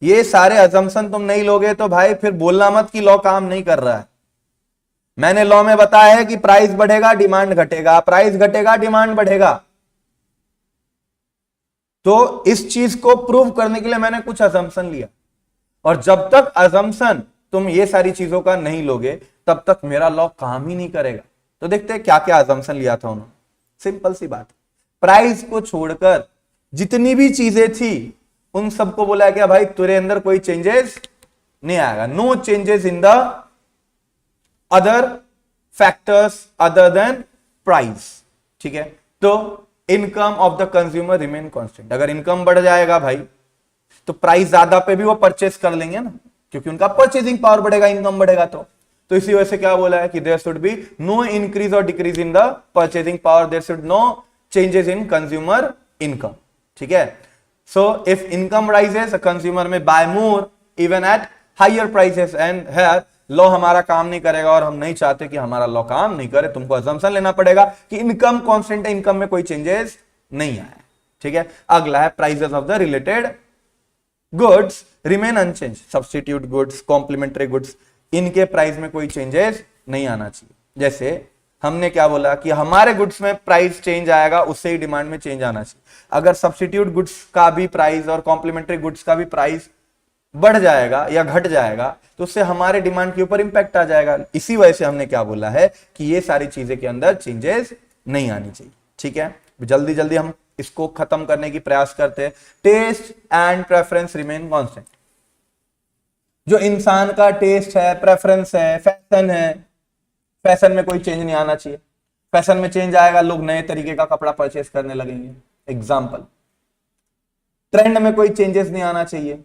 ये सारे अजम्पशन तुम नहीं लोगे तो भाई फिर बोलना मत कि लॉ काम नहीं कर रहा है। मैंने लॉ में बताया है कि प्राइस बढ़ेगा डिमांड घटेगा, प्राइस घटेगा डिमांड बढ़ेगा। तो इस चीज को प्रूव करने के लिए मैंने कुछ अजम्पशन लिया, और जब तक अजम्पशन तुम ये सारी चीजों का नहीं लोगे तब तक मेरा लॉ काम ही नहीं करेगा। तो देखते हैं क्या क्या अजम्पशन लिया था उन्होंने। सिंपल सी बात, प्राइस को छोड़कर जितनी भी चीजें थी उन सबको बोला क्या भाई तेरे अंदर कोई चेंजेस नहीं आएगा, no changes in the other factors other than price. ठीक है, तो income of the consumer remain constant. अगर इनकम बढ़ जाएगा भाई तो प्राइस ज्यादा पे भी वो परचेस कर लेंगे ना, क्योंकि उनका परचेसिंग पावर बढ़ेगा, इनकम बढ़ेगा। तो इसी वजह से क्या बोला है कि there should be no increase और decrease in the purchasing power, there should no changes in consumer income. ठीक है, so if income rises consumer may buy more even at higher prices, and here law हमारा काम नहीं करेगा, और हम नहीं चाहते कि हमारा लॉ काम नहीं करे। तुमको अजम्पशन लेना पड़ेगा कि इनकम कांस्टेंट है, इनकम में कोई चेंजेस नहीं आए। ठीक है, अगला है prices of the related goods remain unchange. Substitute goods, complementary goods, इनके प्राइस में कोई चेंजेस नहीं आना चाहिए। जैसे हमने क्या बोला कि हमारे गुड्स में प्राइस चेंज आएगा, उससे ही डिमांड में चेंज आना चाहिए। अगर सब्स्टिट्यूट गुड्स का भी प्राइस और कॉम्प्लीमेंट्री गुड्स का भी प्राइस बढ़ जाएगा या घट जाएगा तो उससे हमारे डिमांड के ऊपर इंपैक्ट आ जाएगा। इसी वजह से हमने क्या बोला है कि ये सारी चीजें के अंदर चेंजेस नहीं आनी चाहिए। ठीक है, जल्दी जल्दी हम इसको खत्म करने की प्रयास करते हैं। Taste and preference remain constant. जो इंसान का टेस्ट है, प्रेफरेंस है, फैशन है, फैशन में कोई चेंज नहीं आना चाहिए। फैशन में चेंज आएगा, लोग नए तरीके का कपड़ा परचेस करने लगेंगे। एग्जाम्पल, ट्रेंड में कोई चेंजेस नहीं आना चाहिए।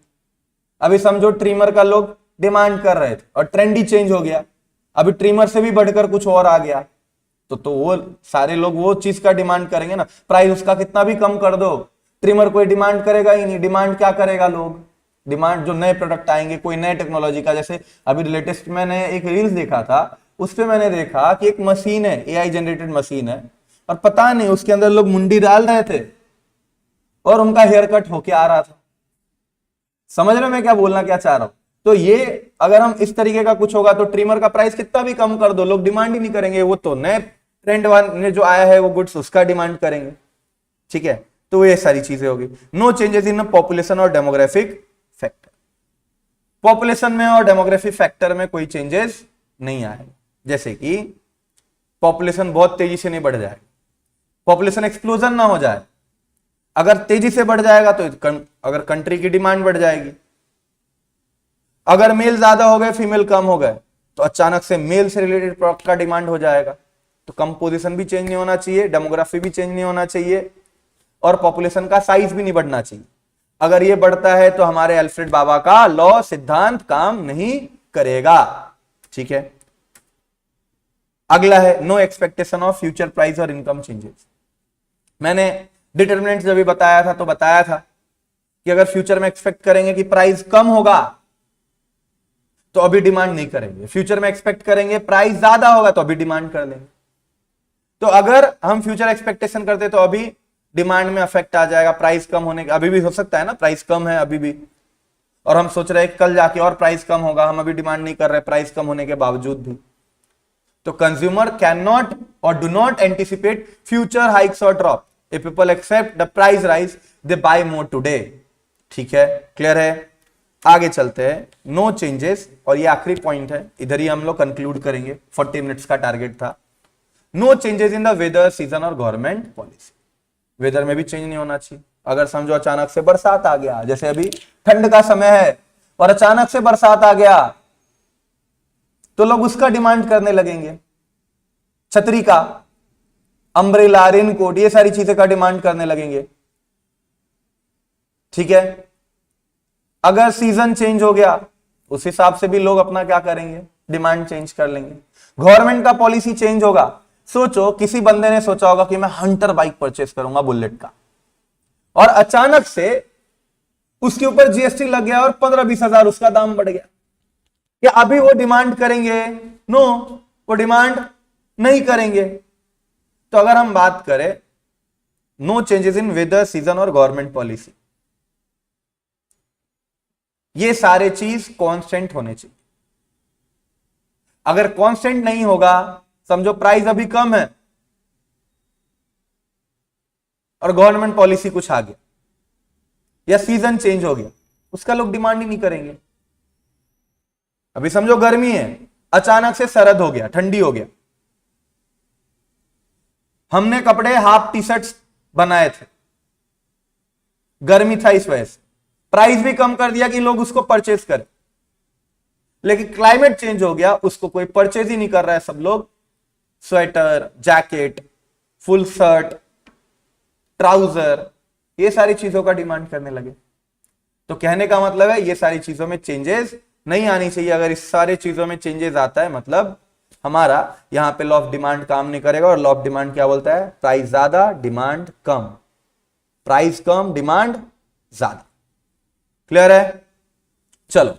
अभी समझो ट्रिमर का लोग डिमांड कर रहे थे और ट्रेंड ही चेंज हो गया, अभी ट्रिमर से भी बढ़कर कुछ और आ गया, तो वो सारे लोग वो चीज का डिमांड करेंगे ना। प्राइस उसका कितना भी कम कर दो, ट्रिमर कोई डिमांड करेगा ही नहीं। डिमांड क्या करेगा लोग, डिमांड जो नए प्रोडक्ट आएंगे, कोई नए टेक्नोलॉजी का। जैसे अभी लेटेस्ट मैंने एक रील्स देखा था, उस पर मैंने देखा कि एक मशीन है, एआई जनरेटेड मशीन है, और पता नहीं उसके अंदर लोग मुंडी डाल रहे थे और उनका हेयर कट होके आ रहा था। समझ रहे हो मैं क्या बोलना क्या चाह रहा हूं? तो ये अगर हम इस तरीके का कुछ होगा तो ट्रिमर का प्राइस कितना भी कम कर दो, लोग डिमांड ही नहीं करेंगे। वो तो नए ट्रेंड ने जो आया है वो गुड्स उसका डिमांड करेंगे। ठीक है, तो ये सारी चीजें होगी। नो चेंजेस इन पॉपुलेशन और डेमोग्राफिक फैक्टर। पॉपुलेशन में और डेमोग्राफिक फैक्टर में कोई चेंजेस नहीं आएगा। जैसे कि पॉपुलेशन बहुत तेजी से नहीं बढ़ जाएगी, पॉपुलेशन एक्सप्लोजन ना हो जाए। अगर तेजी से बढ़ जाएगा तो अगर कंट्री की डिमांड बढ़ जाएगी। अगर मेल ज्यादा हो गए, फीमेल कम हो गए, तो अचानक से मेल से रिलेटेड प्रोडक्ट का डिमांड हो जाएगा। तो कंपोजिशन भी चेंज नहीं होना चाहिए, डेमोग्राफी भी चेंज नहीं होना चाहिए, और पॉपुलेशन का साइज भी नहीं बढ़ना चाहिए। अगर ये बढ़ता है तो हमारे अल्फ्रेड बाबा का लॉ सिद्धांत काम नहीं करेगा। ठीक है, अगला है no expectation of future price और इनकम चेंजेस। मैंने डिटरमिनेंट जब भी बताया था तो बताया था कि अगर फ्यूचर में एक्सपेक्ट करेंगे कि प्राइस कम होगा तो अभी डिमांड नहीं करेंगे। फ्यूचर में एक्सपेक्ट करेंगे प्राइस ज्यादा होगा तो अभी डिमांड कर लेंगे। तो अगर हम फ्यूचर एक्सपेक्टेशन करते तो अभी डिमांड में अफेक्ट आ जाएगा। प्राइस कम होने के अभी भी हो सकता है ना, प्राइस कम है अभी भी, और हम सोच रहे हैं कल जाके और प्राइस कम होगा, हम अभी डिमांड नहीं कर रहे प्राइस कम होने के बावजूद भी। तो कंज्यूमर कैन नॉट और do not anticipate future hikes और drop. If people accept the price rise, they buy more today. ठीक है, क्लियर है? आगे चलते हैं। नो चेंजेस, और ये आखिरी पॉइंट है, इधर ही हम लोग कंक्लूड करेंगे, 40 मिनट्स का टारगेट था। No changes in the weather, season और गवर्नमेंट पॉलिसी। वेदर में भी चेंज नहीं होना चाहिए। अगर समझो अचानक से बरसात आ गया, जैसे अभी ठंड का समय है और अचानक से बरसात आ गया, तो लोग उसका डिमांड करने लगेंगे। छतरी का, अम्ब्रेला, रेनकोट, ये सारी चीजें का डिमांड करने लगेंगे। ठीक है, अगर सीजन चेंज हो गया उस हिसाब से भी लोग अपना क्या करेंगे, डिमांड चेंज कर लेंगे। गवर्नमेंट का पॉलिसी चेंज होगा। सोचो किसी बंदे ने सोचा होगा कि मैं हंटर बाइक परचेस करूंगा बुलेट का, और अचानक से उसके ऊपर जीएसटी लग गया और 15-20 हजार उसका दाम बढ़ गया। क्या अभी वो डिमांड करेंगे? नो, वो डिमांड नहीं करेंगे। तो अगर हम बात करें no changes in weather, season और गवर्नमेंट पॉलिसी, ये सारे चीज कांस्टेंट होने चाहिए। अगर कांस्टेंट नहीं होगा, समझो प्राइस अभी कम है और गवर्नमेंट पॉलिसी कुछ आ गया या सीजन चेंज हो गया, उसका लोग डिमांड ही नहीं करेंगे। अभी समझो गर्मी है, अचानक से सरद हो गया, ठंडी हो गया, हमने कपड़े हाफ टी शर्ट्स बनाए थे, गर्मी था इस वजह से, प्राइस भी कम कर दिया कि लोग उसको परचेज करें, लेकिन क्लाइमेट चेंज हो गया, उसको कोई परचेज ही नहीं कर रहा है। सब लोग sweater, jacket, full shirt, trouser, ये सारी चीजों का डिमांड करने लगे। तो कहने का मतलब है ये सारी चीजों में चेंजेस नहीं आनी चाहिए। अगर इस सारे चीजों में चेंजेस आता है मतलब हमारा यहां पे लॉ ऑफ डिमांड काम नहीं करेगा। और लॉ ऑफ डिमांड क्या बोलता है? प्राइस ज्यादा डिमांड कम, प्राइस कम डिमांड ज्यादा। क्लियर है? चलो